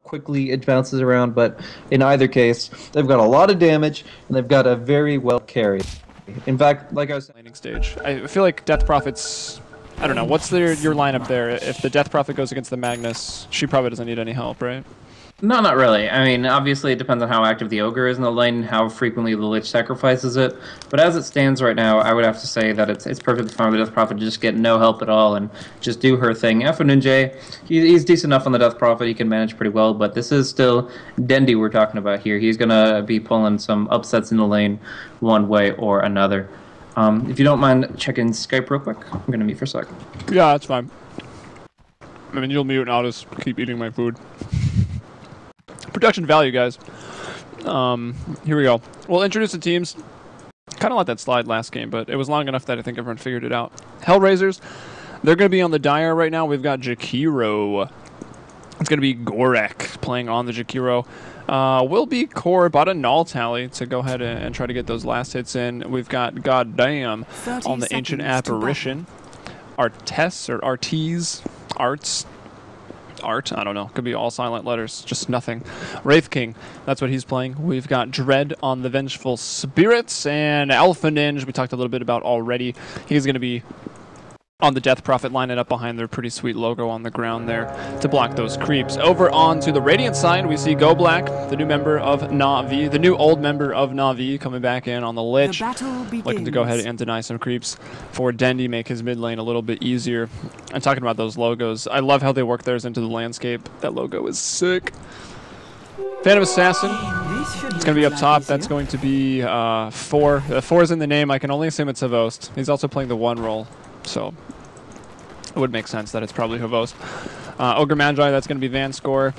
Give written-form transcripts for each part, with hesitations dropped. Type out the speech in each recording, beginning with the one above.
quickly it bounces around, but in either case, they've got a lot of damage, and they've got a very well carry. In fact, like I was saying... Laning stage. I feel like Death Prophet's... I don't know, what's your lineup there? If the Death Prophet goes against the Magnus, she probably doesn't need any help, right? No, not really. I mean, obviously it depends on how active the Ogre is in the lane, how frequently the Lich sacrifices it. But as it stands right now, I would have to say that it's perfectly fine with the Death Prophet to just get no help at all and just do her thing. Ninja, he's decent enough on the Death Prophet, he can manage pretty well, but this is still Dendi we're talking about here. He's going to be pulling some upsets in the lane one way or another. If you don't mind checking Skype real quick, I'm going to mute for a sec. Yeah, that's fine. I mean, you'll mute and I'll just keep eating my food. Production value, guys. Here we go. We'll introduce the teams. Kind of let that slide last game, but it was long enough that I think everyone figured it out. Hellraisers, they're going to be on the Dire right now. We've got Jakiro. It's going to be Gorek playing on the Jakiro. Will be Core about a null tally to go ahead and try to get those last hits in. We've got Goddamn on the Ancient Apparition. Artes or Artes. Art, I don't know, could be all silent letters, just nothing. Wraith King, that's what he's playing. We've got Dread on the Vengeful Spirits, and Alpha Ninja, we talked a little bit about already. He's going to be on the Death Prophet, lining up behind their pretty sweet logo on the ground there to block those creeps. Over on to the Radiant side, we see Go Black, the new member of Na'Vi, the new old member of Na'Vi, coming back in on the Lich, looking to go ahead and deny some creeps for Dendi, make his mid lane a little bit easier. I'm talking about those logos. I love how they work theirs into the landscape. That logo is sick. Phantom Assassin, it's going to be up top. That's going to be 4. 4 is in the name. I can only assume it's Havost. He's also playing the 1 role. So it would make sense that it's probably Havost. Ogre Magi, that's going to be Vanscore.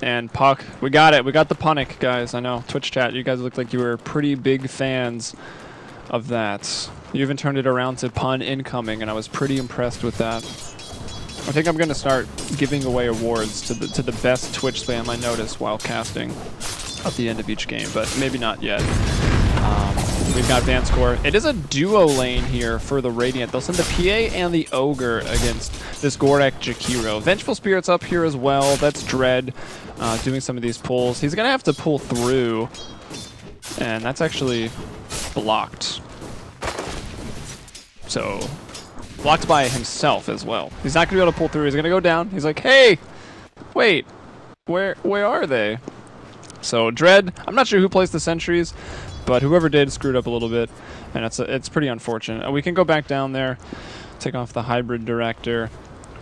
And Puck. We got it. We got the Punic, guys. I know. Twitch chat, you guys look like you were pretty big fans of that. You even turned it around to pun incoming, and I was pretty impressed with that. I think I'm going to start giving away awards to the best Twitch spam I notice while casting at the end of each game, but maybe not yet. We've got Vanscore. It is a duo lane here for the Radiant. They'll send the PA and the Ogre against this Gorek Jakiro. Vengeful Spirit's up here as well. That's Dread doing some of these pulls. He's going to have to pull through, and that's actually blocked. So, blocked by himself as well. He's not going to be able to pull through. He's going to go down. He's like, hey, wait, where are they? So, Dread, I'm not sure who placed the sentries, but whoever did screwed up a little bit, and it's pretty unfortunate. We can go back down there, take off the Hybrid Director.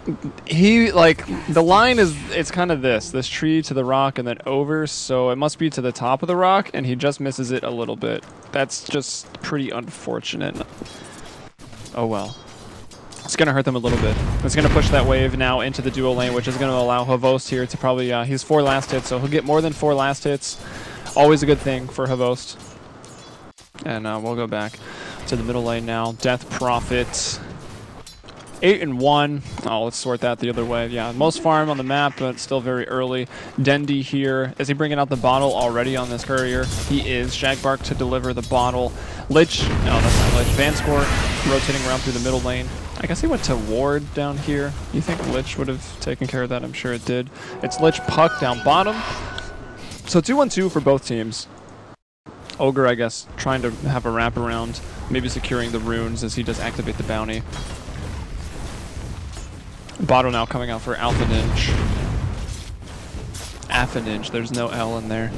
The line is, it's kind of this tree to the rock and then over, so it must be to the top of the rock, and he just misses it a little bit. That's just pretty unfortunate. Oh well. It's going to hurt them a little bit. It's going to push that wave now into the duo lane, which is going to allow Havost here to probably, he's 4 last hits, so he'll get more than 4 last hits. Always a good thing for Havost. And we'll go back to the middle lane now. Death Prophet, 8 and 1. Oh, let's sort that the other way. Yeah, most farm on the map, but still very early. Dendi here. Is he bringing out the bottle already on this courier? He is. Shagbark to deliver the bottle. Lich, no, that's not Lich. Vanscore rotating around through the middle lane. I guess he went to Ward down here. You think Lich would have taken care of that? I'm sure it did. It's Lich Puck down bottom. So 2-1-2 for both teams. Ogre, I guess, trying to have a wraparound, maybe securing the runes as he does activate the bounty. Bottle now coming out for Alpha Ninja. Alpha Ninja, there's no L in there.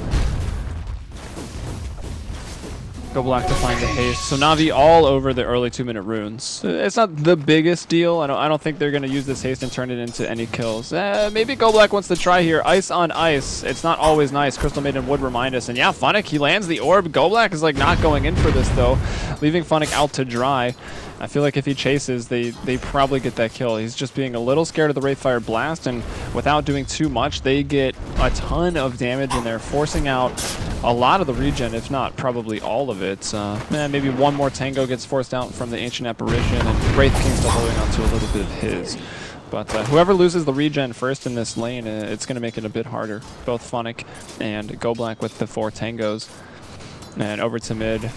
Go Black to find the haste. So Na'Vi all over the early 2-minute runes. It's not the biggest deal. I don't think they're going to use this haste and turn it into any kills. Maybe Go Black wants to try here. Ice on ice. It's not always nice. Crystal Maiden would remind us. And yeah, Funnick, he lands the orb. Go Black is like not going in for this though, leaving Funnick out to dry. I feel like if he chases, they probably get that kill. He's just being a little scared of the Wraithfire Blast, and without doing too much, they get a ton of damage, and they're forcing out a lot of the regen, if not probably all of it. Maybe one more Tango gets forced out from the Ancient Apparition, and Wraith King's still holding on to a little bit of his. But whoever loses the regen first in this lane, it's going to make it a bit harder. Both Funnick and Go Black with the 4 Tangos. And over to mid.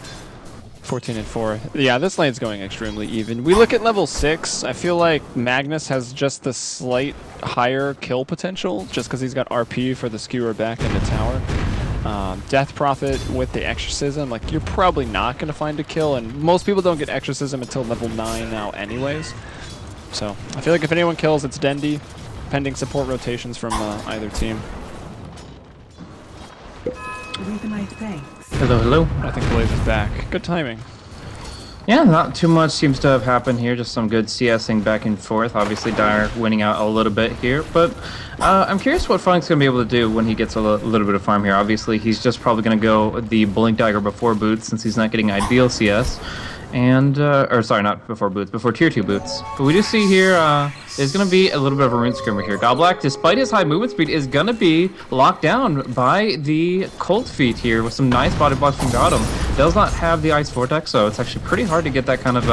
14 and 4. Yeah, this lane's going extremely even. We look at level 6. I feel like Magnus has just the slight higher kill potential, just because he's got RP for the skewer back in the tower. Death Prophet with the Exorcism, like, you're probably not going to find a kill, and most people don't get Exorcism until level 9 now anyways. So, I feel like if anyone kills, it's Dendi, pending support rotations from either team. With my thanks. Hello, hello. I think Blaze is back. Good timing. Yeah, not too much seems to have happened here. Just some good CSing back and forth. Obviously, Dire winning out a little bit here. But I'm curious what Funk's going to be able to do when he gets a little bit of farm here. Obviously, he's just probably going to go the Blink Dagger before boots since he's not getting ideal CS. And, or sorry, not before boots, before tier 2 boots. But we do see here, there's going to be a little bit of a rune scrimmer here. Godblack, despite his high movement speed, is going to be locked down by the Cold Feet here with some nice body blocks from Gotham. Does not have the Ice Vortex, so it's actually pretty hard to get that kind of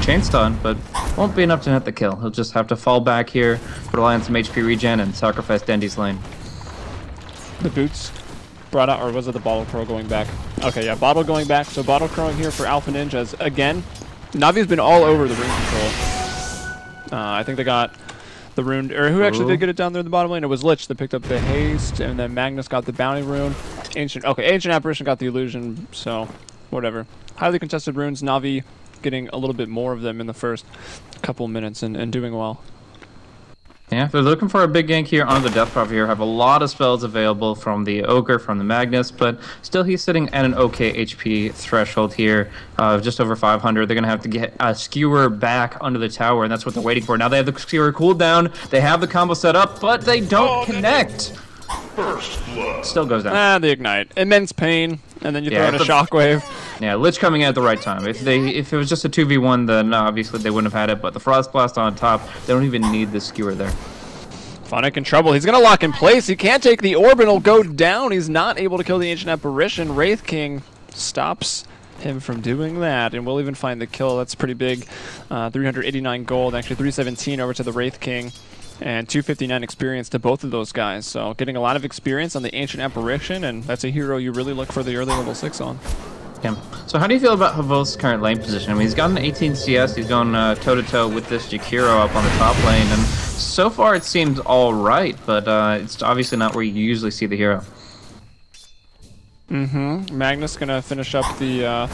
chain stun, but won't be enough to net the kill. He'll just have to fall back here, rely on some HP regen, and sacrifice Dendi's lane. The boots brought out, or was it the Bottle Crow going back? Okay, yeah, Bottle going back. So Bottle Crowing here for Alpha Ninja as, again, Navi's been all over the rune control. I think they got the rune, or who actually did get it down there in the bottom lane? It was Lich that picked up the haste, and then Magnus got the bounty rune. Ancient Apparition got the illusion, so whatever. Highly contested runes, Navi getting a little bit more of them in the first couple minutes and doing well. Yeah, if they're looking for a big gank here on the Death Prophet here, have a lot of spells available from the Ogre, from the Magnus, but still he's sitting at an okay HP threshold here, just over 500. They're going to have to get a Skewer back under the tower, and that's what they're waiting for. Now they have the Skewer cooldown, they have the combo set up, but they don't connect. Still goes down. The Ignite. Immense pain, and then you throw in a Shockwave. Yeah, Lich coming in at the right time. If it was just a 2v1, then obviously they wouldn't have had it, but the Frost Blast on top, they don't even need the Skewer there. Funnick in trouble. He's going to lock in place. He can't take the orb, and he'll go down. He's not able to kill the Ancient Apparition. Wraith King stops him from doing that, and we'll even find the kill. That's pretty big. 389 gold, actually 317 over to the Wraith King. And 259 experience to both of those guys. So getting a lot of experience on the Ancient Apparition, and that's a hero you really look for the early level 6 on. Yeah. So how do you feel about Havos's current lane position? I mean, he's got an 18 CS. He's going toe-to-toe with this Jakiro up on the top lane. And so far it seems all right, but it's obviously not where you usually see the hero. Magnus going to finish up the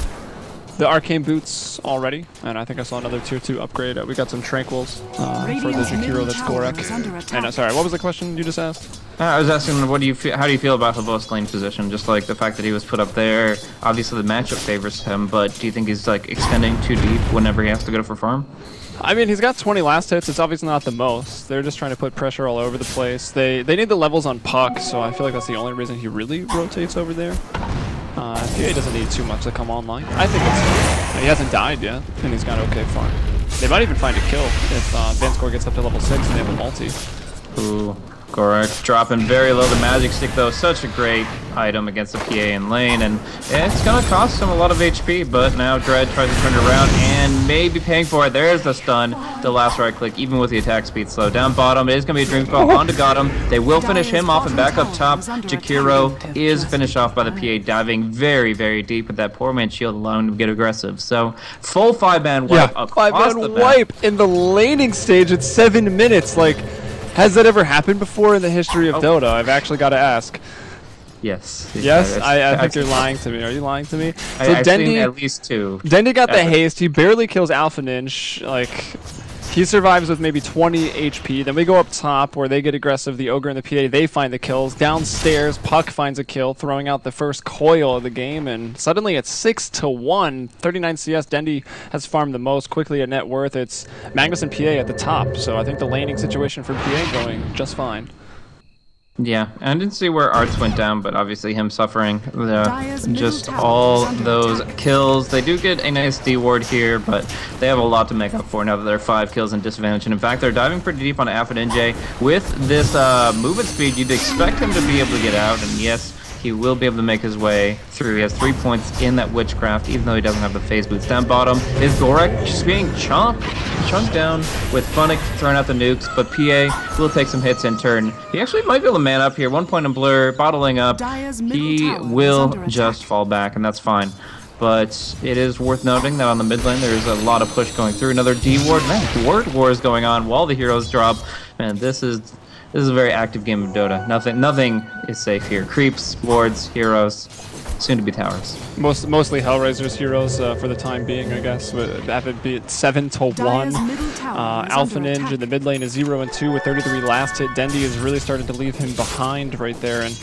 Arcane Boots already, and I think I saw another tier 2 upgrade. We got some Tranquils for the Jakiro that's Gorek. And sorry, what was the question you just asked? I was asking, how do you feel about Havos's lane position? Just like the fact that he was put up there. Obviously the matchup favors him, but do you think he's like extending too deep whenever he has to go for farm? I mean, he's got 20 last hits. It's obviously not the most. They're just trying to put pressure all over the place. They need the levels on Puck, so I feel like that's the only reason he really rotates over there. PA doesn't need too much to come online. I think it's... He hasn't died yet, and he's got okay farm. They might even find a kill if Vincere gets up to level 6 and they have a multi. Ooh, Gorek dropping very low. The Magic Stick, though, such a great item against the PA in lane, and it's going to cost him a lot of HP, but now Dread tries to turn it around and maybe paying for it. There's the stun, the last right click, even with the attack speed slow. Down bottom, it is going to be a Dream Spell onto Gotham. They will finish him off, and back up top, Jakiro is finished off by the PA, diving very, very deep with that poor man's shield alone to get aggressive. So, full 5-man wipe across the map. Wipe in the laning stage at 7 minutes. Like, has that ever happened before in the history of Dota? I've actually got to ask. Yes. Yes? I think you're lying to me. Are you lying to me? So I've seen at least 2. Dendi got the haste. He barely kills Alpha Ninja. Like, he survives with maybe 20 HP. Then we go up top where they get aggressive. The Ogre and the PA, they find the kills. Downstairs, Puck finds a kill, throwing out the first coil of the game. And suddenly it's 6-1. 39 CS. Dendi has farmed the most. Quickly at net worth. It's Magnus and PA at the top. So I think the laning situation for PA going just fine. Yeah, and I didn't see where Arts went down, but obviously him suffering just all those kills. They do get a nice D ward here, but they have a lot to make up for now that they're 5 kills in disadvantage. And in fact, they're diving pretty deep on Alpha NJ. With this movement speed, you'd expect him to be able to get out, and yes, he will be able to make his way through. He has 3 points in that Witchcraft, even though he doesn't have the phase boots. Down bottom is Gorek just being chunked down with Funnick throwing out the nukes, but PA will take some hits in turn. He actually might be able to man up here. 1 point in blur, bottling up. He will just fall back, and that's fine. But it is worth noting that on the mid lane, there's a lot of push going through. Another D-Ward. Man, Ward War is going on while the heroes drop. Man, this is a very active game of Dota. Nothing is safe here. Creeps, wards, heroes, soon to be towers. Mostly Hellraiser's heroes for the time being, I guess. Have it be 7-1. Alpha Ninja in the mid lane is 0-2 with 33 last hit. Dendi is really starting to leave him behind right there, and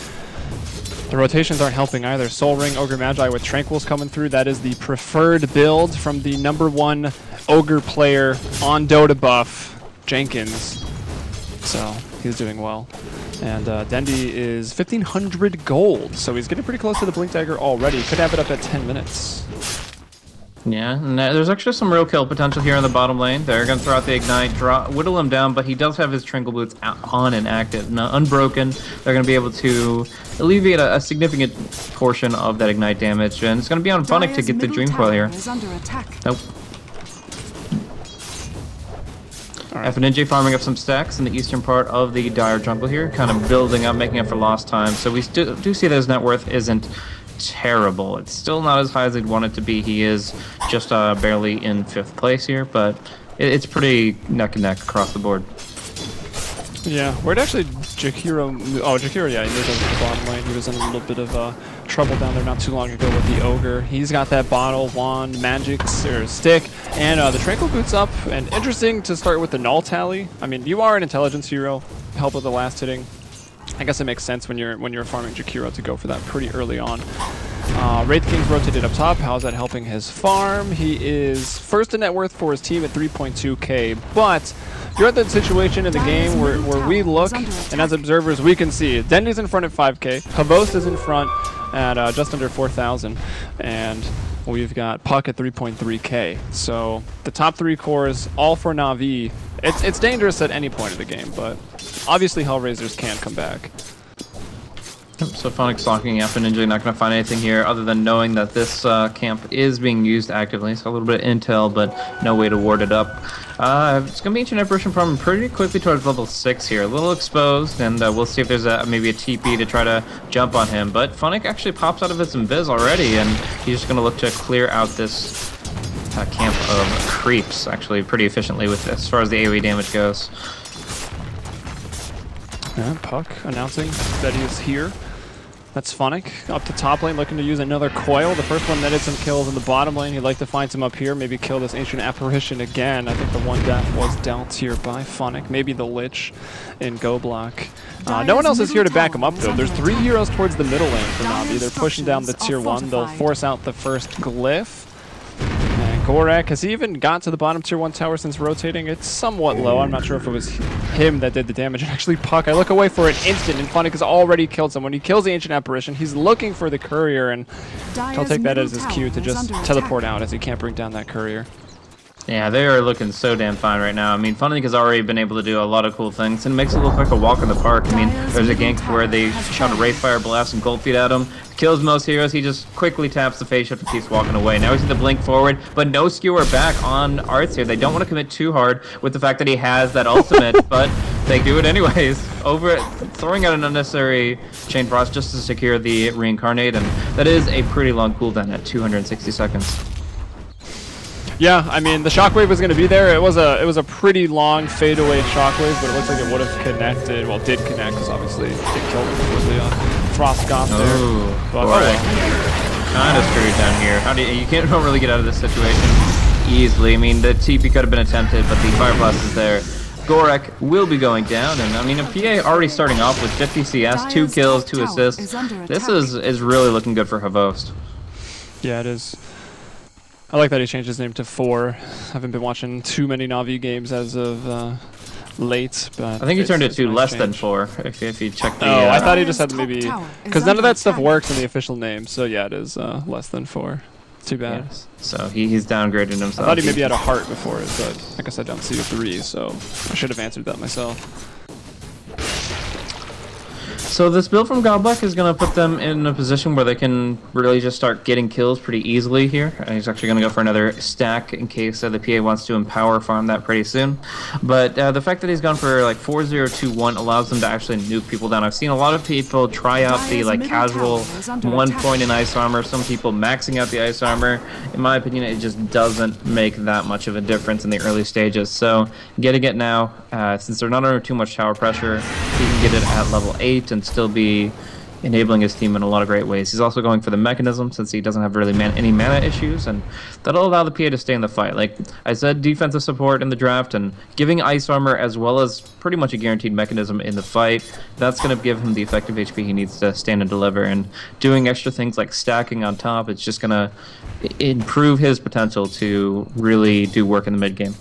the rotations aren't helping either. Soul Ring, Ogre Magi with Tranquils coming through. That is the preferred build from the #1 Ogre player on Dota buff, Jenkins. So he's doing well. And Dendi is 1,500 gold, so he's getting pretty close to the Blink Dagger already. Could have it up at 10 minutes. Yeah, and there's actually some real kill potential here in the bottom lane. They're going to throw out the Ignite, whittle him down, but he does have his Tranquil Boots on and active. Now, unbroken, they're going to be able to alleviate a significant portion of that Ignite damage, and it's going to be on Funnick to get the Dream Coil here. Nope. Right. FNJ farming up some stacks in the eastern part of the Dire jungle here, kind of building up, making up for lost time. So we do see that his net worth isn't terrible. It's still not as high as they'd want it to be. He is just barely in 5th place here, but it's pretty neck and neck across the board. Yeah, where'd actually Jakiro... Oh, Jakiro, yeah, he moved over to the bottom lane. He was in a little bit of trouble down there not too long ago with the Ogre. He's got that bottle, wand, magic, or stick, and the Tranquil Boots up. And interesting to start with the null tally. I mean, you are an intelligence hero, help with the last hitting. I guess it makes sense when you're farming Jakiro to go for that pretty early on. Wraith King's rotated up top. How's that helping his farm? He is first in net worth for his team at 3.2k, but you're at that situation in the game where we look, and as observers we can see Dendi's in front at 5k, Havost is in front at just under 4,000, and we've got Puck at 3.3k. So the top 3 cores, all for Na'Vi. It's dangerous at any point of the game, but obviously Hellraisers can come back. So Funnick's locking up and Ninja, not going to find anything here other than knowing that this camp is being used actively. So a little bit of intel, but no way to ward it up. It's going to be Ancient Apparition from pretty quickly towards level 6 here. A little exposed, and we'll see if there's maybe a TP to try to jump on him. But Funnick actually pops out of his invis already, and he's just going to look to clear out this camp of creeps actually pretty efficiently with this, as far as the AoE damage goes. Yeah, Puck announcing that he is here. That's Funnick up to top lane, looking to use another coil. The first one netted some kills in the bottom lane. He'd like to find some up here, maybe kill this Ancient Apparition again. I think the one death was dealt here by Funnick. Maybe the Lich in Go Block. No one else is here to back him up, though. There's 3 heroes towards the middle lane for Na'Vi. They're pushing down the tier 1. They'll force out the first glyph. Gorak, has he even got to the bottom tier 1 tower since rotating? It's somewhat low. I'm not sure if it was him that did the damage. And actually, Puck, I look away for an instant, and Funnick has already killed someone. He kills the Ancient Apparition. He's looking for the courier, and he'll take that as his cue to just teleport out, as he can't bring down that courier. Yeah, they are looking so damn fine right now. I mean, Funnick has already been able to do a lot of cool things, and it makes it look like a walk in the park. I mean, there's a gank where they shot a Wraithfire Blast and Gold Feet at him, kills most heroes, he just quickly taps the face shift and keeps walking away. Now we see the blink forward, but no skewer back on Arts here. They don't want to commit too hard with the fact that he has that ultimate, but they do it anyways. Throwing out an unnecessary Chain Frost just to secure the Reincarnate, and that is a pretty long cooldown at 260 seconds. Yeah, I mean, the shockwave was going to be there. It was a pretty long fadeaway shockwave, but it looks like it would have connected. Well, did connect, because obviously it killed him before the Frost got there. But, kind of screwed down here. You can't really get out of this situation easily. I mean, the TP could have been attempted, but the Fire Blast is there. Gorak will be going down, and I mean, a PA already starting off with 50 CS, 2 kills, 2 assists. This is really looking good for Havost. Yeah, it is. I like that he changed his name to 4. Haven't been watching too many Na'Vi games as of late, but I think he turned it to less than 4. If you check the. Oh, I thought he just had maybe because none of that stuff works in the official name. So yeah, it is less than 4. Too bad. Yes. So he's downgraded himself. I thought he maybe had a heart before it, but I guess I don't see a 3, so I should have answered that myself. So this build from Godblack is going to put them in a position where they can really just start getting kills pretty easily here. He's actually going to go for another stack in case the PA wants to empower farm that pretty soon. But the fact that he's gone for like 4-0-2-1 allows them to actually nuke people down. I've seen a lot of people try out the like casual 1 point in ice armor, some people maxing out the ice armor. In my opinion, it just doesn't make that much of a difference in the early stages. So getting it now, since they're not under too much tower pressure, he can get it at level 8 and still be enabling his team in a lot of great ways. He's also going for the mechanism since he doesn't have really any mana issues, and that'll allow the PA to stay in the fight. Like I said, defensive support in the draft and giving ice armor as well as pretty much a guaranteed mechanism in the fight, that's going to give him the effective HP he needs to stand and deliver. And doing extra things like stacking on top, it's just going to improve his potential to really do work in the mid game.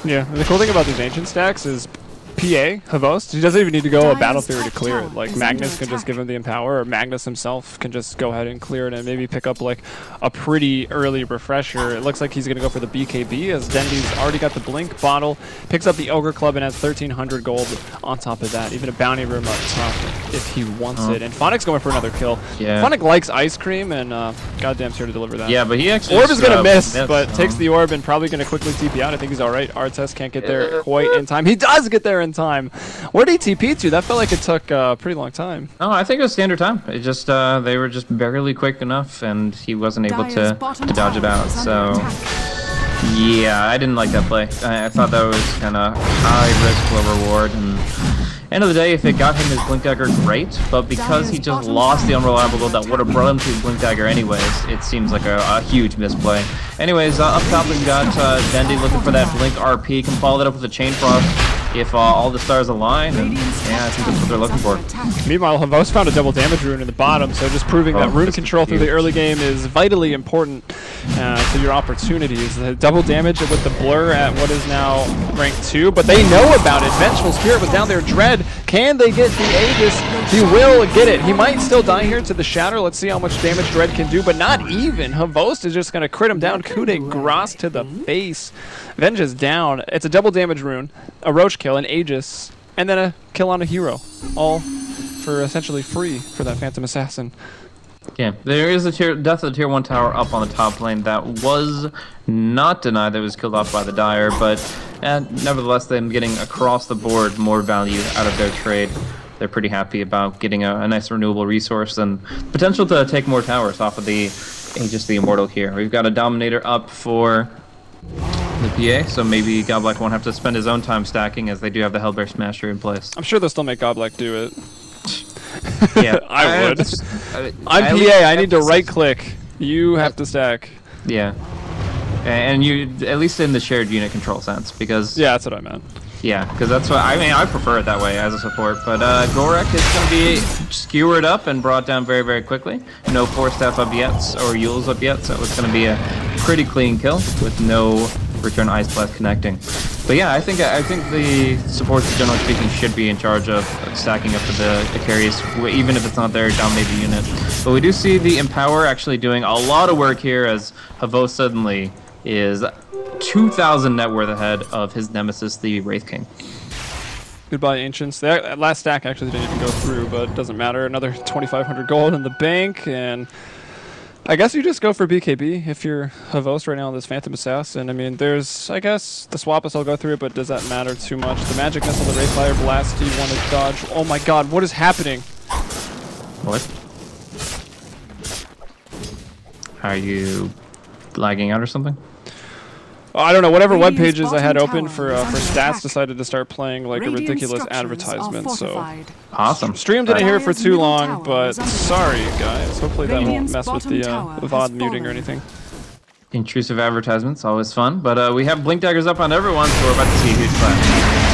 Yeah, and the cool thing about these ancient stacks is PA, Havost, he doesn't even need to go a battle theory to clear it. Like Magnus can just give him the empower, or Magnus himself can just go ahead and clear it and maybe pick up like a pretty early refresher. It looks like he's gonna go for the BKB as Dendy's already got the Blink bottle, picks up the Ogre Club and has 1,300 gold on top of that. Even a bounty room up top if he wants it. And Phonic's going for another kill. Yeah. Phonic likes ice cream and goddamn's here to deliver that. Yeah, but he actually Orb is gonna miss, but takes the orb and probably gonna quickly TP out. I think he's alright. Artest can't get there quite in time. He does get there in time. Where did he TP to? That felt like it took a pretty long time. Oh, I think it was standard time. It just they were just barely quick enough, and he wasn't able to dodge it out. So yeah, I didn't like that play. I thought that was kind of high risk, low reward. And end of the day, if it got him his Blink Dagger, great. But because he just lost the unreliable gold that would have brought him to his Blink Dagger anyways, it seems like a huge misplay. Anyways, up top we've got Dendy looking for that Blink RP. Can follow that up with a Chain Frost if all the stars align. And yeah, I think that's what they're looking for. Meanwhile, Havost found a double damage rune in the bottom, so just proving that rune control through the early game is vitally important to your opportunities. The double damage with the blur at what is now rank 2, but they know about it. Vengeful Spirit was down there. Dread, can they get the Aegis? He will get it. He might still die here to the Shatter. Let's see how much damage Dread can do, but not even. Havost is just going to crit him down. Coup de grace to the face. Venge is down. It's a double damage rune, a Roach kill, an Aegis, and then a kill on a hero. All for essentially free for that Phantom Assassin. Yeah, there is a death of the tier 1 tower up on the top lane that was not denied, that was killed off by the Dire, but nevertheless, them getting across the board more value out of their trade. They're pretty happy about getting a nice renewable resource and potential to take more towers off of the Aegis the Immortal here. We've got a Dominator up for the PA, so maybe Godblack won't have to spend his own time stacking as they do have the Hellbear Smasher in place. I'm sure they'll still make Godblack do it. Yeah, I would. I'm PA, I need to right-click. You have to stack. Yeah. And you, at least in the shared unit control sense, because... Yeah, that's what I meant. Yeah, because that's what, I mean, I prefer it that way as a support, but Gorek is going to be skewered up and brought down very, very quickly. No Force Staff up yet, or Yule's up yet, so it's going to be a pretty clean kill with no return Ice Blast connecting. But yeah, I think the supports, generally speaking, should be in charge of stacking up to the carries, even if it's not their dominated unit. But we do see the Empower actually doing a lot of work here as Havost suddenly is 2,000 net worth ahead of his nemesis, the Wraith King. Goodbye, Ancients. That last stack actually didn't even go through, but it doesn't matter. Another 2,500 gold in the bank, and I guess you just go for BKB if you're Havost right now on this Phantom Assassin. I mean, there's, I guess, the Swappus will go through it, but does that matter too much? The Magic Missile, the Wraithfire Blast, do you want to dodge? Oh my god, what is happening? What? Are you lagging out or something? I don't know, whatever web pages I had open for stats decided to start playing like a ridiculous advertisement, so... Awesome. Stream didn't hear for too long, but sorry guys. Hopefully that won't mess with the VOD muting or anything. Intrusive advertisements, always fun, but we have Blink Daggers up on everyone, so we're about to see a huge clash.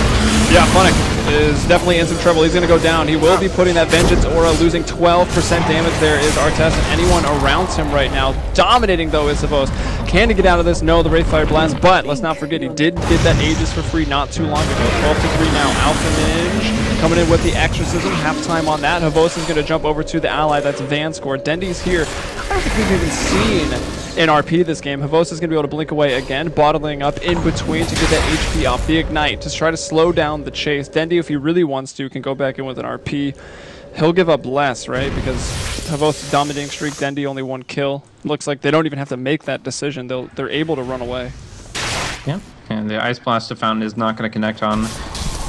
Yeah, Phonic is definitely in some trouble. He's going to go down. He will be putting that Vengeance Aura, losing 12% damage. There is Artest and anyone around him right now. Dominating, though, is Havost. Can he get out of this? No, the Wraithfire Blast, but let's not forget he did get that Aegis for free not too long ago. 12-3 now. Alpha Ninja coming in with the Exorcism. Half-time on that. Havost is going to jump over to the ally. That's Vanscore. Dendy's here. I don't think we've even seen in RP this game. Havost is going to be able to blink away again, bottling up in between to get that HP off the Ignite, to try to slow down the chase. Dendy, if he really wants to, can go back in with an RP he'll give up less, right? Because Havos dominating streak, Dendi only 1 kill. Looks like they don't even have to make that decision. They're able to run away. Yeah, and the Ice Blast to Fountain is not going to connect on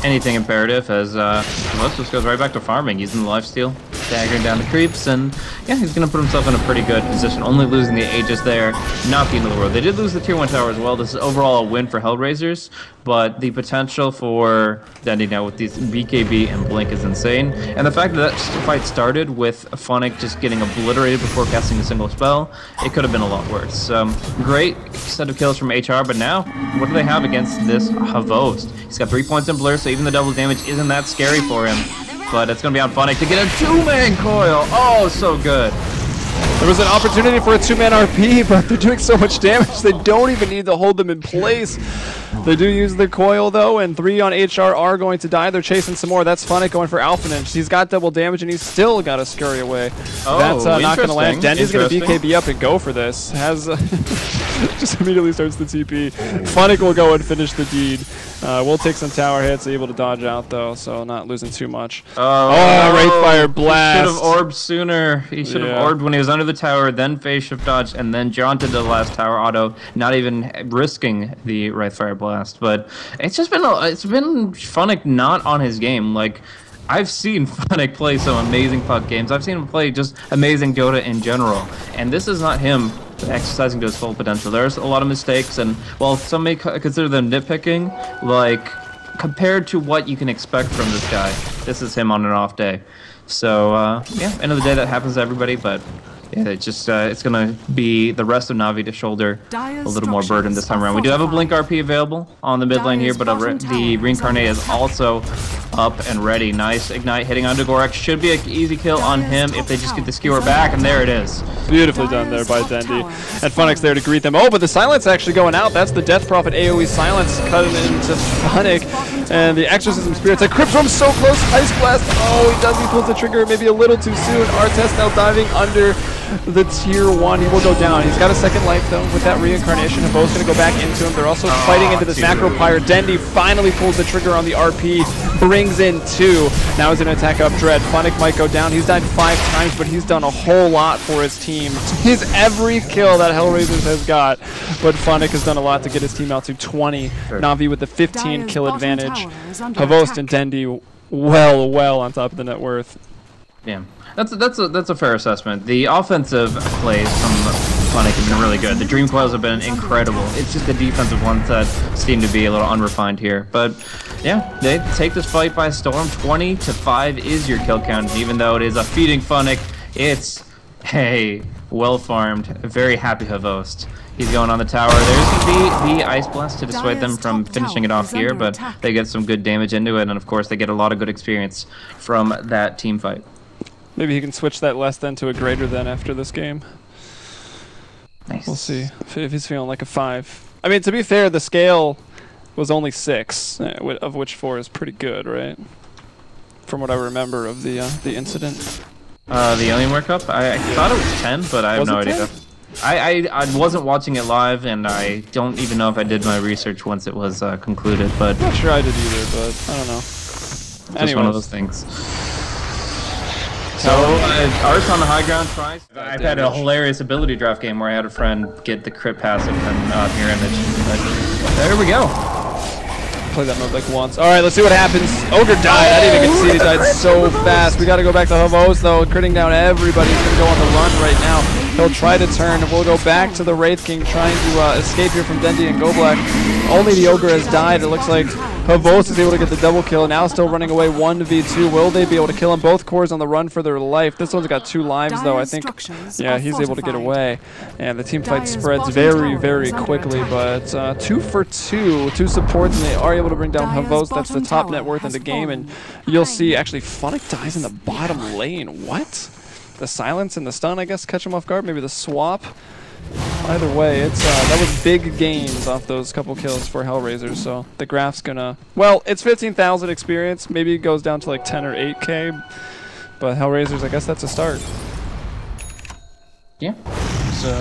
anything imperative, as Havos just goes right back to farming, using the lifesteal, staggering down the creeps, and yeah, he's going to put himself in a pretty good position. Only losing the Aegis there, not the end of the world. They did lose the tier 1 tower as well. This is overall a win for Hellraisers, but the potential for Dendi now with these BKB and Blink is insane. And the fact that that fight started with Funnick just getting obliterated before casting a single spell, it could have been a lot worse. Great set of kills from HR, but now, what do they have against this Havos? He's got 3 points in Blur, so even the double damage isn't that scary for him. But it's going to be on Funnick to get a 2-man coil. Oh, so good. There was an opportunity for a 2-man RP, but they're doing so much damage, they don't even need to hold them in place. They do use the coil, though, and 3 on HR are going to die. They're chasing some more. That's Funnick going for Alpha Ninja. He's got double damage, and he's still got to scurry away. Oh, that's not going to land. Dendi's going to BKB up and go for this. Has just immediately starts the TP. Funnick will go and finish the deed. We'll take some tower hits, able to dodge out, though, so not losing too much. Oh, Wraithfire Blast. He should have orbed sooner. He should have orbed when he was under the tower, then phase shift dodge, and then jaunted to the last tower auto, not even risking the Wraithfire Blast. But it's just been Funnick not on his game. Like, I've seen Funnick play some amazing puck games. I've seen him play just amazing Dota in general, and this is not him exercising to his full potential. There's a lot of mistakes, and while some may consider them nitpicking, like, compared to what you can expect from this guy, this is him on an off day. So yeah, end of the day, that happens to everybody, but yeah, it's gonna be the rest of Na'Vi to shoulder a little more burden this time around. We do have a Blink RP available on the mid lane here, but the Reincarnate is also up and ready. Nice Ignite hitting onto Gorax. Should be an easy kill on him if they just get the skewer back, and there it is. Beautifully done there by Dendi. And Funnick's there to greet them. Oh, but the silence actually going out. That's the Death Prophet AoE silence cutting into Funnick. And the Exorcism Spirits. That Crypt Room's so close. Ice Blast. Oh, he does. He pulls the trigger maybe a little too soon. Artest now diving under the tier 1. He will go down. He's got a second life, though, with that reincarnation. Bo's going to go back into him. They're also fighting into this Macro Pyre. Dendi finally pulls the trigger on the RP. Brings in 2. Now he's going to attack up Dread. Funnick might go down. He's died 5 times, but he's done a whole lot for his team. He's every kill that Hellraisers has got, but Funnick has done a lot to get his team out to 20. Sure. Na'Vi with the 15 kill advantage. Havos and Dendi well on top of the net worth. Yeah, that's a fair assessment. The offensive plays from Funnick have been really good. The Dream Coils have been incredible. It's just the defensive ones that seem to be a little unrefined here. But yeah, they take this fight by storm. 20-5 is your kill count, even though it is a feeding Funnick. It's a well-farmed, very happy Havos. He's going on the tower. There's going to be the Ice Blast to dissuade them from finishing it off here, but they get some good damage into it, and of course they get a lot of good experience from that team fight. Maybe he can switch that less than to a greater than after this game. Nice. We'll see if he's feeling like a 5. I mean, to be fair, the scale was only 6, of which 4 is pretty good, right? From what I remember of the incident. The Alienware Cup? I thought it was 10, but I have no idea. I wasn't watching it live, and I don't even know if I did my research once it was concluded. But I'm not sure I did either, but I don't know. Just one of those things. So, Art's on the high ground tries. I've had a hilarious ability draft game where I had a friend get the crit passive and mirror image. But there we go. Play that mode like once. Alright, let's see what happens. Ogre died. I didn't even get to see it. He died so fast. We got to go back to Havos, though. Critting down everybody. He's going to go on the run right now. He'll try to turn. We'll go back to the Wraith King, trying to escape here from Dendi and Goblack. Only the Ogre has died. It looks like Havos is able to get the double kill. Now still running away 1v2. Will they be able to kill him? Both cores on the run for their life. This one's got 2 lives, though. I think, yeah, he's able to get away. And the team fight spreads very quickly. But 2 for 2. 2 supports, and they are able to bring down Havos. That's the top net worth in the game. And you'll see, actually, Funnick dies in the bottom lane. What? The silence and the stun, I guess, catch him off guard. Maybe the swap. Either way, it's that was big gains off those couple kills for Hellraisers. So the graph's gonna, well, it's 15,000 experience. Maybe it goes down to like 10 or 8K. But Hellraisers, I guess that's a start. Yeah. So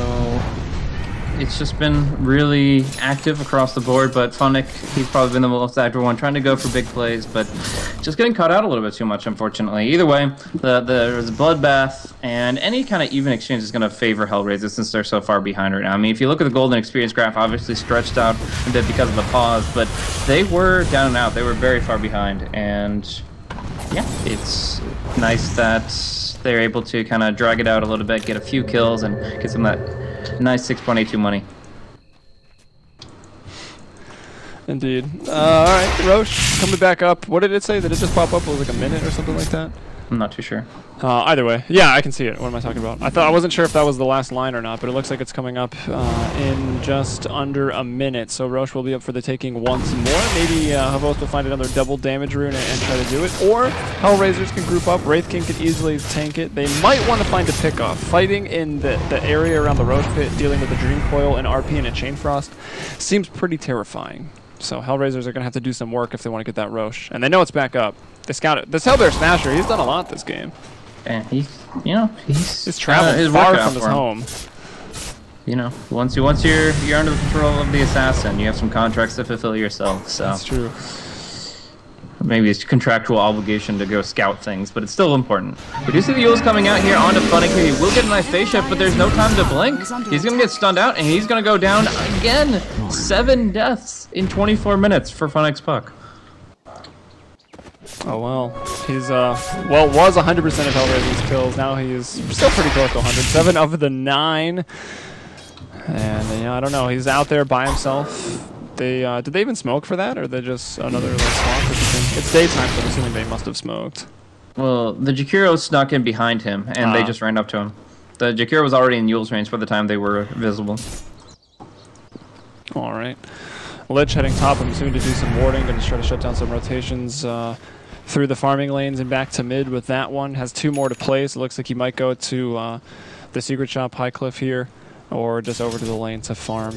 it's just been really active across the board, but Funnick, he's probably been the most active one, trying to go for big plays, but just getting caught out a little bit too much, unfortunately. Either way, there's a bloodbath, and any kind of even exchange is going to favor Hellraiser since they're so far behind right now. I mean, if you look at the golden experience graph, obviously stretched out a bit because of the pause, but they were down and out. They were very far behind, and yeah, it's nice that they're able to kind of drag it out a little bit, get a few kills, and get some of that nice 6.82 money. Indeed. All right, Roche coming back up. What did it say? Did it just pop up? It was like a minute or something like that? I'm not too sure. Either way, yeah, I can see it. What am I talking about? I wasn't sure if that was the last line or not, but it looks like it's coming up in just under a minute. So Roche will be up for the taking once more. Maybe Havos will find another double damage rune and try to do it, or Hellraisers can group up. Wraith King could easily tank it. They might want to find a pickoff. Fighting in the area around the Roche pit, dealing with the Dream Coil and RP and a Chain Frost seems pretty terrifying. So Hellraisers are going to have to do some work if they want to get that Roche. And they know it's back up. They scout it. This Hellbear Smasher, he's done a lot this game. And he's traveled far from his home. You know, once you're under the control of the assassin, you have some contracts to fulfill yourself. So that's true. Maybe it's a contractual obligation to go scout things, but it's still important. We do see the Yules coming out here onto Funnick. He will get a nice face shift, but there's no time to blink. He's going to get stunned out, and he's going to go down again. 7 deaths in 24 minutes for Funnick's puck. Oh well, he's was 100% of Hellraiser's kills. Now he's still pretty close to 100. 7 of the 9, and yeah, I don't know. He's out there by himself. Did they even smoke for that, or they just another like swamp? It's daytime, so I'm assuming they must have smoked. Well, the Jakiro snuck in behind him, and they just ran up to him. The Jakiro was already in Yule's range by the time they were visible. All right, Lich heading top. I'm assuming to do some warding, going to try to shut down some rotations through the farming lanes and back to mid with that one. Has 2 more to play, so it looks like he might go to the secret shop High Cliff here, or just over to the lane to farm.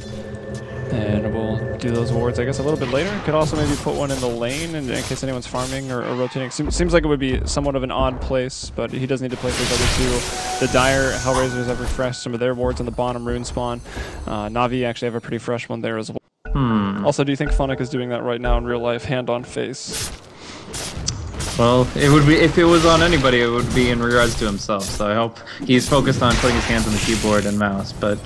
And we'll do those wards, I guess, a little bit later. Could also maybe put one in the lane in case anyone's farming or rotating. Seems like it would be somewhat of an odd place, but he does need to place those other 2. The Dire Hellraisers have refreshed some of their wards on the bottom rune spawn. Na'Vi actually have a pretty fresh one there as well. Also, do you think Funnick is doing that right now in real life, hand on face? Well, it would be, if it was on anybody, it would be in regards to himself. So I hope he's focused on putting his hands on the keyboard and mouse. But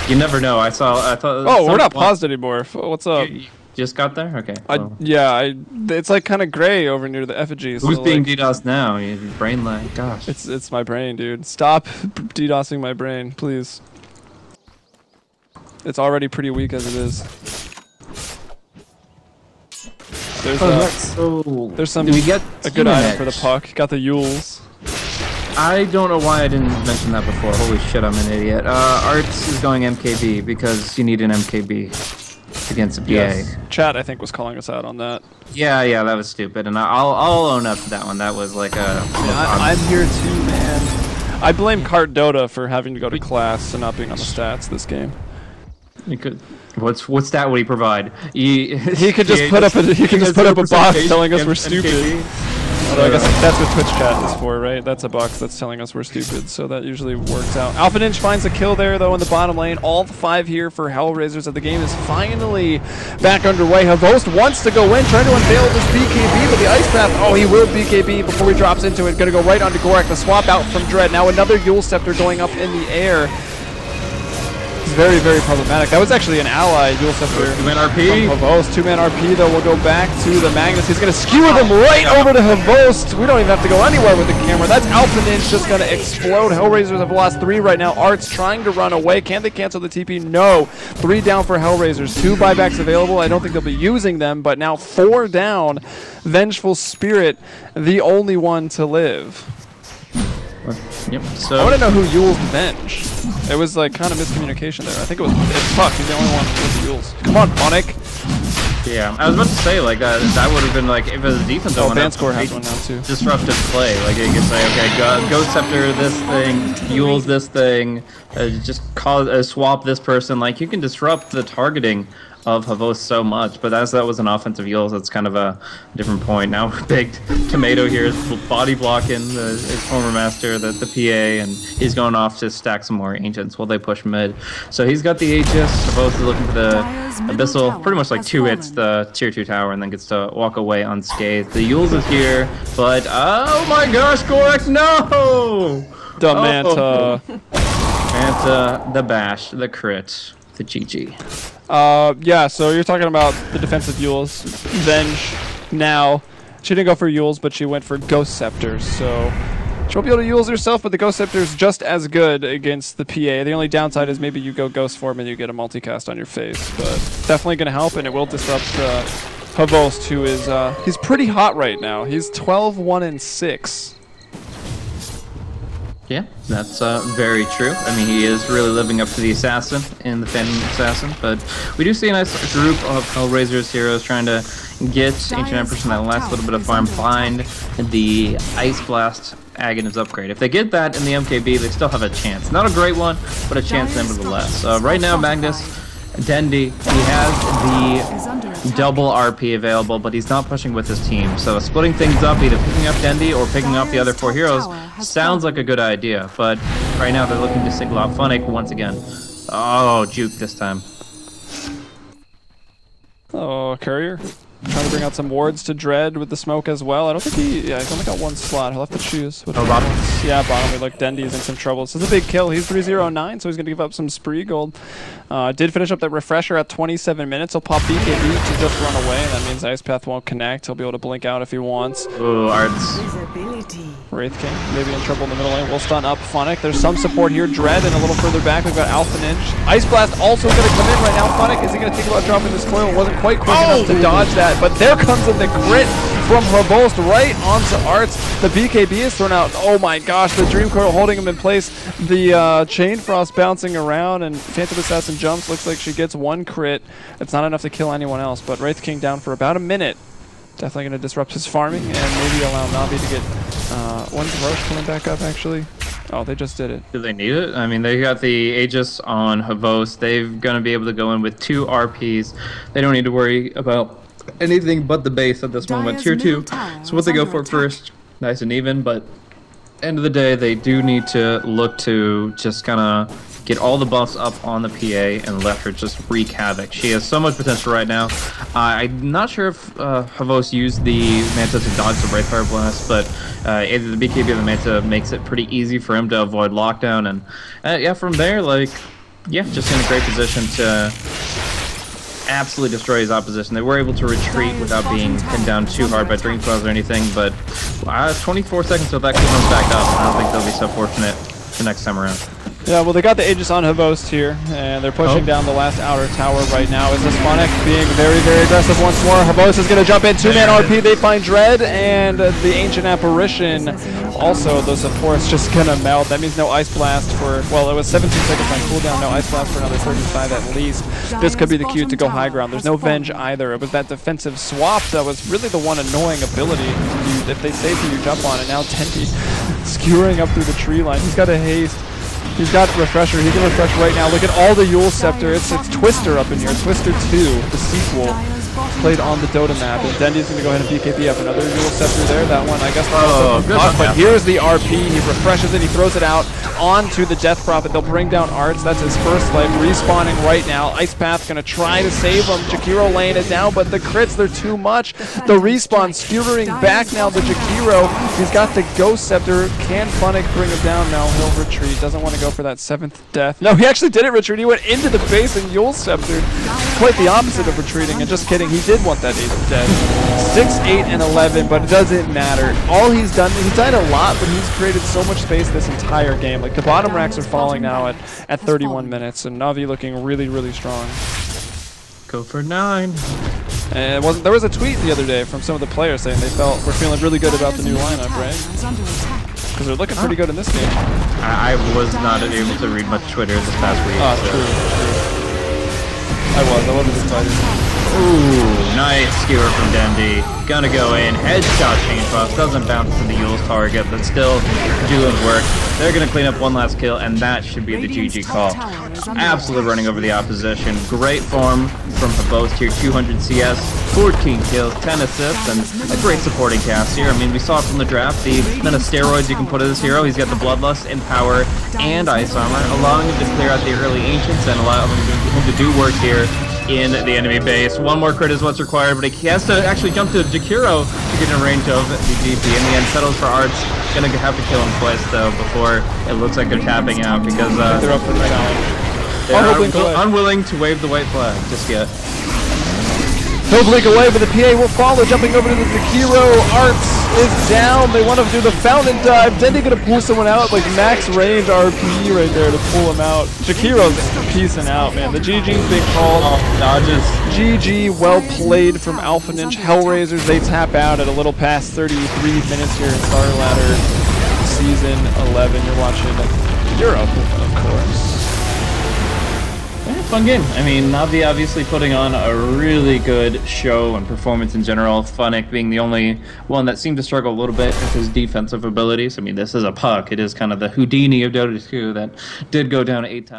you never know. I thought. Oh, we're not paused anymore. What's up? You just got there? Okay. Yeah, it's like kind of gray over near the effigies. Who's so being like, DDoS now? Your brain lag. Gosh. It's my brain, dude. Stop DDoSing my brain, please. It's already pretty weak as it is. There's some. Do we get a good item for the puck? Got the Yules. I don't know why I didn't mention that before. Holy shit, I'm an idiot. Arts is going MKB because you need an MKB against a PA. Yes. Chat, I think, was calling us out on that. Yeah, that was stupid, and I'll own up to that one. That was like a. I'm here too, man. I blame Cart Dota for having to go to class and not being on the stats this game. You could. What stat would he provide? He could just put up a box telling us we're stupid. Although I guess that's what Twitch chat is for, right? That's a box that's telling us we're stupid, so that usually works out. Alpha Ninja finds a kill there, though, in the bottom lane. All 5 here for Hellraisers, as the game is finally back underway. Havost wants to go in, trying to unveil this BKB, but the Ice Path, oh, he will BKB before he drops into it. Gonna go right onto Gorak, the swap out from Dread. Now another Yule Scepter going up in the air. Very, very problematic. That was actually an ally, Yule Scepter. 2-man RP. From Havost. 2-man RP, though, will go back to the Magnus. He's going to skewer them right over to Havost. We don't even have to go anywhere with the camera. That's Alpha Ninja just going to explode. Hellraisers have lost 3 right now. Art's trying to run away. Can they cancel the TP? No. 3 down for Hellraisers. 2 buybacks available. I don't think they'll be using them, but now 4 down. Vengeful Spirit, the only one to live. Yep. So I want to know who Yule's Venge. It was like kind of miscommunication there. I think it's Puck. He's the only one with Yule's. Come on, Funnick. Yeah, I was about to say like that would have been like if it was a defense. Oh, Vanscore has one now too. Disruptive play. Like you could say, okay, Ghost Scepter this thing, Yule's this thing, just swap this person. Like you can disrupt the targeting of Havos so much, but as that was an offensive Yules, that's kind of a different point. Now Big Tomato here is body blocking his former master, the PA, and he's going off to stack some more Ancients while they push mid. So he's got the Aegis, Havos is looking for the Abyssal, pretty much like 2 hits the tier 2 tower and then gets to walk away unscathed. The Yules is here, but oh my gosh, Gorak, no! Dumb Manta. Manta, the bash, the crit, the GG. Yeah, so you're talking about the defensive Yules. Venge now. She didn't go for Yules, but she went for Ghost Scepters, so she won't be able to Yules herself, but the Ghost Scepter is just as good against the PA. The only downside is maybe you go Ghost form and you get a multicast on your face, but definitely going to help, and it will disrupt Havost, who is he's pretty hot right now. He's 12-1-6. Yeah, that's very true. I mean, he is really living up to the Assassin in the Phantom Assassin, but we do see a nice group of Hellraiser's heroes trying to get Ancient Empress in that last little bit of farm, find the Ice Blast Aghanim's upgrade. If they get that in the MKB, they still have a chance. Not a great one, but a chance nevertheless. Right now, Magnus Dendy, he has the double RP available, but he's not pushing with his team. So splitting things up, either picking up Dendy or picking up the other 4 heroes, sounds like a good idea. But right now they're looking to single out Funnick once again. Oh, juke this time. Oh, Courier. Trying to bring out some wards to Dread with the smoke as well. I don't think he's only got 1 slot. He'll have to choose. Bottom. Yeah, bottom. Like Dendy's in some trouble. This is a big kill. He's 309, so he's going to give up some spree gold. Did finish up that refresher at 27 minutes. He'll pop BKB to just run away, and that means Ice Path won't connect. He'll be able to blink out if he wants. Ooh, Arts. Wraith King maybe in trouble in the middle lane. We'll stun up Funnick. There's some support here. Dread, and a little further back we've got Alpha Ninja. Ice Blast also going to come in right now. Funnick, is he going to think about dropping this coil? Wasn't quite quick enough to dodge that, but there comes the crit from Havost right onto Arts. The BKB is thrown out. Oh my gosh, the Dream Coil holding him in place. The Chain Frost bouncing around, and Phantom Assassin jumps. Looks like she gets 1 crit. It's not enough to kill anyone else, but Wraith King down for about a minute. Definitely going to disrupt his farming and maybe allow Navi to get... when's Roche coming back up, actually? Oh, they just did it. Do they need it? I mean, they got the Aegis on Havost. They're going to be able to go in with 2 RPs. They don't need to worry about anything but the base at this moment. Tier 2. So what they go for first, nice and even, but end of the day, they do need to look to just kind of get all the buffs up on the PA and let her just wreak havoc. She has so much potential right now. I'm not sure if Havost used the Manta to dodge the Wraithfire Blast, but either the BKB or the Manta makes it pretty easy for him to avoid lockdown. And yeah, from there, like, yeah, just in a great position to absolutely destroy his opposition. They were able to retreat without being pinned down too hard by Dream Coils or anything, but 24 seconds till that cooldown's back up. I don't think they'll be so fortunate the next time around. Yeah, well, they got the Aegis on Havost here, and they're pushing down the last outer tower right now. Is this Funnick being very, very aggressive once more? Havost is going to jump in, 2-man RP, they find Dread, and the Ancient Apparition. Also, the support's just going to melt. That means no Ice Blast for, well, it was 17 seconds on cooldown, no Ice Blast for another 35 at least. This could be the cue to go high ground. There's no Venge either. It was that defensive swap that was really the one annoying ability. If they save you, you jump on it. Now Tenty skewering up through the tree line. He's got a haste. He's got Refresher. He can refresh right now. Look at all the Yule Scepter. It's Twister up in here. Twister 2, the sequel, played on the Dota map. And Dendy's going to go ahead and BKB up. Another Yule Scepter there. That one, I guess, but here's the RP. He refreshes it. He throws it out onto the Death Prophet. They'll bring down Arts. That's his first life. Respawning right now. Ice Path's going to try to save him. Jakiro laying it down, but the crits, they're too much. The respawn skewering back now to Jakiro. He's got the Ghost Scepter. Can Funnick bring him down? No, he'll retreat. Doesn't want to go for that 7th death. No, he actually didn't retreat. He went into the base and Yule Scepter. Quite the opposite of retreating. And just kidding, he did want that 8th death. 6, 8, and 11, but it doesn't matter. All he's done, he's died a lot, but he's created so much space this entire game. Like, the bottom racks are falling now at 31 minutes, and Navi looking really, really strong. Go for 9. And there was a tweet the other day from some of the players saying they we're feeling really good about the new lineup, right? Because they're looking pretty good in this game. I was not able to read much Twitter this past week. Oh, so. True. I wasn't excited. Ooh, nice skewer from Dendy. Gonna go in. Headshot change buff. Doesn't bounce to the Yule's target, but still doing work. They're gonna clean up one last kill, and that should be the GG call. Absolutely running over the opposition. Great form from Habos here. 200 CS, 14 kills, 10 assists, and a great supporting cast here. I mean, we saw from the draft the amount of steroids you can put in this hero. He's got the Bloodlust, Empower, and Ice Armor, allowing him to clear out the early Ancients and allowing him to do work here in the enemy base. One more crit is what's required, but he has to actually jump to Jakiro to get in range of the GP. In the end, settles for Arts. Gonna have to kill him twice, though, before it looks like they're tapping out, because They're up for the challenge. they're unwilling to wave the white flag just yet. He'll blink away, but the PA will follow, jumping over to the Jakiro. Arts is down. They want to do the fountain dive. Dendy gonna pull someone out, like max range RP right there to pull him out. Jakiro's piecing out, man. The GG's being called. Oh, dodges. GG, well played from Alpha Ninja. Hellraisers, they tap out at a little past 33 minutes here in Starladder Season 11. You're watching Europe, of course. Yeah, fun game. I mean, Navi obviously putting on a really good show and performance in general. Funnick being the only one that seemed to struggle a little bit with his defensive abilities. I mean, this is a puck. It is kind of the Houdini of Dota 2 that did go down 8 times.